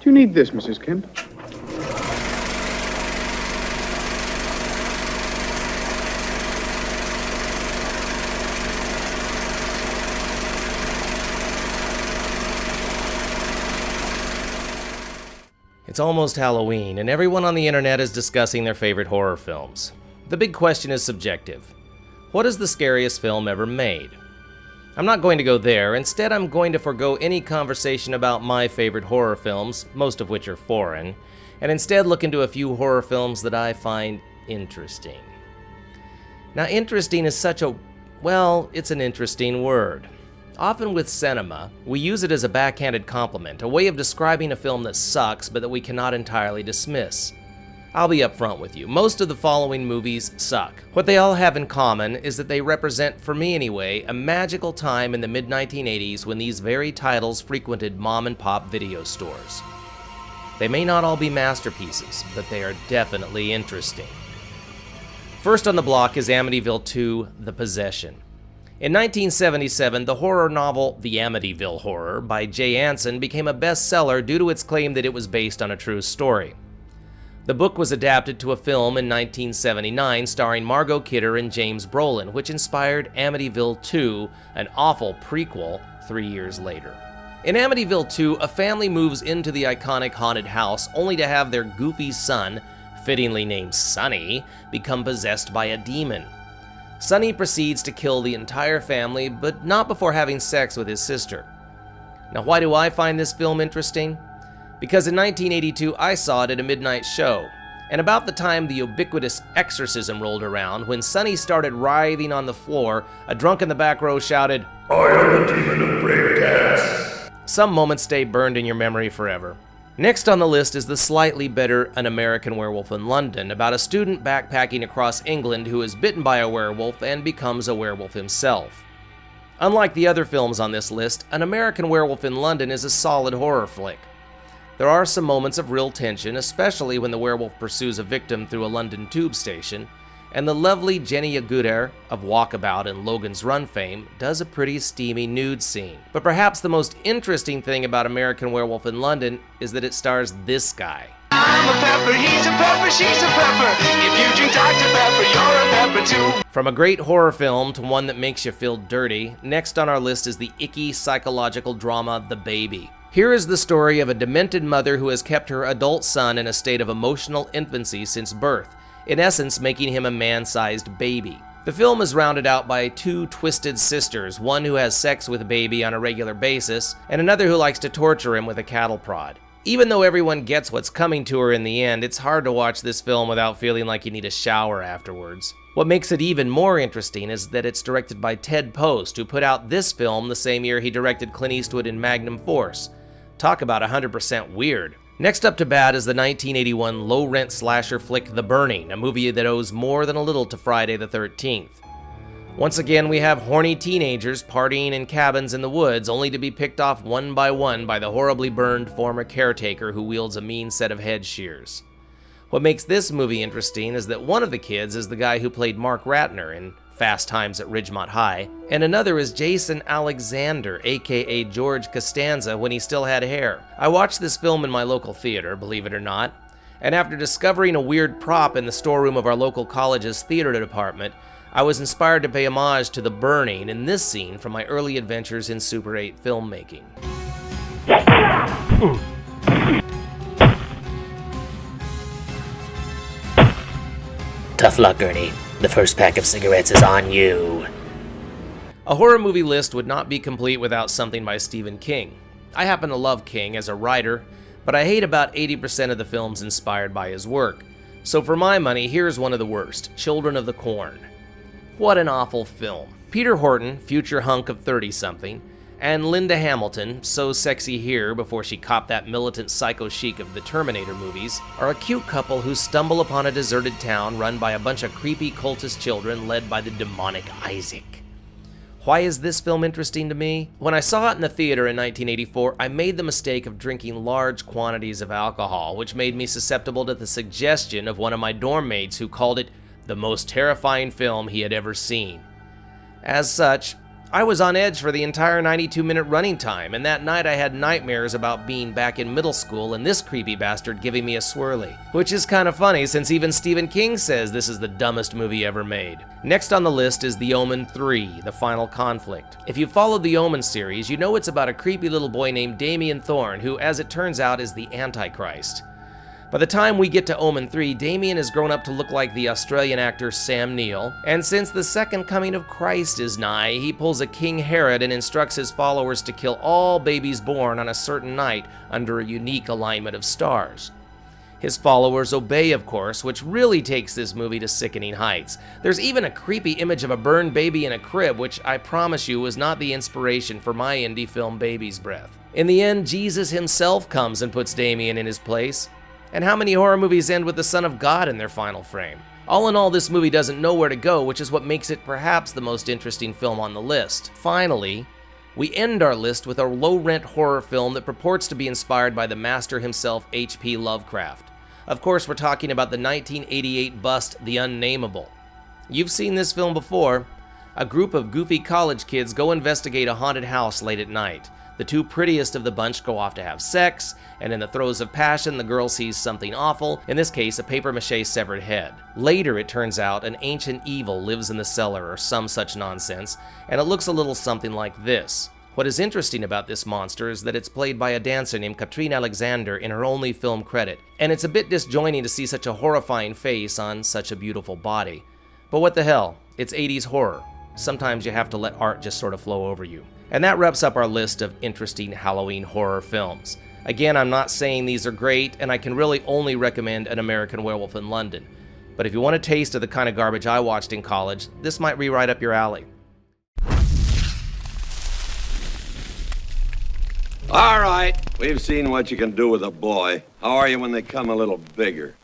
Do you need this, Mrs. Kemp? It's almost Halloween, and everyone on the internet is discussing their favorite horror films. The big question is subjective. What is the scariest film ever made? I'm not going to go there. Instead, I'm going to forego any conversation about my favorite horror films, most of which are foreign, and instead look into a few horror films that I find interesting. Now, interesting is such a, well, it's an interesting word. Often with cinema, we use it as a backhanded compliment, a way of describing a film that sucks but that we cannot entirely dismiss. I'll be upfront with you. Most of the following movies suck. What they all have in common is that they represent, for me anyway, a magical time in the mid-1980s when these very titles frequented mom-and-pop video stores. They may not all be masterpieces, but they are definitely interesting. First on the block is Amityville 2: The Possession. In 1977, the horror novel The Amityville Horror by Jay Anson became a bestseller due to its claim that it was based on a true story. The book was adapted to a film in 1979 starring Margot Kidder and James Brolin, which inspired Amityville 2, an awful prequel 3 years later. In Amityville 2, a family moves into the iconic haunted house only to have their goofy son, fittingly named Sonny, become possessed by a demon. Sonny proceeds to kill the entire family, but not before having sex with his sister. Now, why do I find this film interesting? Because in 1982, I saw it at a midnight show, and about the time the ubiquitous exorcism rolled around, when Sonny started writhing on the floor, a drunk in the back row shouted, "I am the demon of breakdance." Some moments stay burned in your memory forever. Next on the list is the slightly better An American Werewolf in London, about a student backpacking across England who is bitten by a werewolf and becomes a werewolf himself. Unlike the other films on this list, An American Werewolf in London is a solid horror flick. There are some moments of real tension, especially when the werewolf pursues a victim through a London tube station, and the lovely Jenny Agutter of Walkabout and Logan's Run fame does a pretty steamy nude scene. But perhaps the most interesting thing about American Werewolf in London is that it stars this guy. I'm a pepper, he's a pepper, she's a pepper. If you drink Dr. Pepper, you're a pepper too. From a great horror film to one that makes you feel dirty, next on our list is the icky psychological drama The Baby. Here is the story of a demented mother who has kept her adult son in a state of emotional infancy since birth, in essence making him a man-sized baby. The film is rounded out by two twisted sisters, one who has sex with baby on a regular basis, and another who likes to torture him with a cattle prod. Even though everyone gets what's coming to her in the end, it's hard to watch this film without feeling like you need a shower afterwards. What makes it even more interesting is that it's directed by Ted Post, who put out this film the same year he directed Clint Eastwood in Magnum Force. Talk about 100% weird. Next up to bat is the 1981 low-rent slasher flick The Burning, a movie that owes more than a little to Friday the 13th. Once again, we have horny teenagers partying in cabins in the woods, only to be picked off one by the horribly burned former caretaker who wields a mean set of head shears. What makes this movie interesting is that one of the kids is the guy who played Mark Ratner in Fast Times at Ridgemont High, and another is Jason Alexander, aka George Costanza, when he still had hair. I watched this film in my local theater, believe it or not, and after discovering a weird prop in the storeroom of our local college's theater department, I was inspired to pay homage to The Burning in this scene from my early adventures in Super 8 filmmaking. Tough luck, Ernie. The first pack of cigarettes is on you. A horror movie list would not be complete without something by Stephen King. I happen to love King as a writer, but I hate about 80% of the films inspired by his work. So for my money, here's one of the worst, Children of the Corn. What an awful film. Peter Horton, future hunk of 30-something, and Linda Hamilton, so sexy here before she copped that militant psycho chic of the Terminator movies, are a cute couple who stumble upon a deserted town run by a bunch of creepy cultist children led by the demonic Isaac. Why is this film interesting to me? When I saw it in the theater in 1984, I made the mistake of drinking large quantities of alcohol, which made me susceptible to the suggestion of one of my dorm mates who called it the most terrifying film he had ever seen. As such, I was on edge for the entire 92-minute running time, and that night I had nightmares about being back in middle school and this creepy bastard giving me a swirly. Which is kind of funny since even Stephen King says this is the dumbest movie ever made. Next on the list is The Omen 3, The Final Conflict. If you've followed the Omen series, you know it's about a creepy little boy named Damien Thorn who, as it turns out, is the Antichrist. By the time we get to Omen 3, Damien has grown up to look like the Australian actor Sam Neill, and since the second coming of Christ is nigh, he pulls a King Herod and instructs his followers to kill all babies born on a certain night under a unique alignment of stars. His followers obey, of course, which really takes this movie to sickening heights. There's even a creepy image of a burned baby in a crib, which I promise you was not the inspiration for my indie film Baby's Breath. In the end, Jesus himself comes and puts Damien in his place. And how many horror movies end with the Son of God in their final frame? All in all, this movie doesn't know where to go, which is what makes it perhaps the most interesting film on the list. Finally, we end our list with a low-rent horror film that purports to be inspired by the master himself, H.P. Lovecraft. Of course, we're talking about the 1988 bust, The Unnameable. You've seen this film before. A group of goofy college kids go investigate a haunted house late at night. The two prettiest of the bunch go off to have sex, and in the throes of passion, the girl sees something awful, in this case, a papier-mâché severed head. Later, it turns out, an ancient evil lives in the cellar or some such nonsense, and it looks a little something like this. What is interesting about this monster is that it's played by a dancer named Katrine Alexander in her only film credit, and it's a bit disjointing to see such a horrifying face on such a beautiful body. But what the hell, it's 80s horror. Sometimes you have to let art just sort of flow over you. And that wraps up our list of interesting Halloween horror films. Again, I'm not saying these are great, and I can really only recommend An American Werewolf in London. But if you want a taste of the kind of garbage I watched in college, this might be right up your alley. All right, we've seen what you can do with a boy. How are you when they come a little bigger?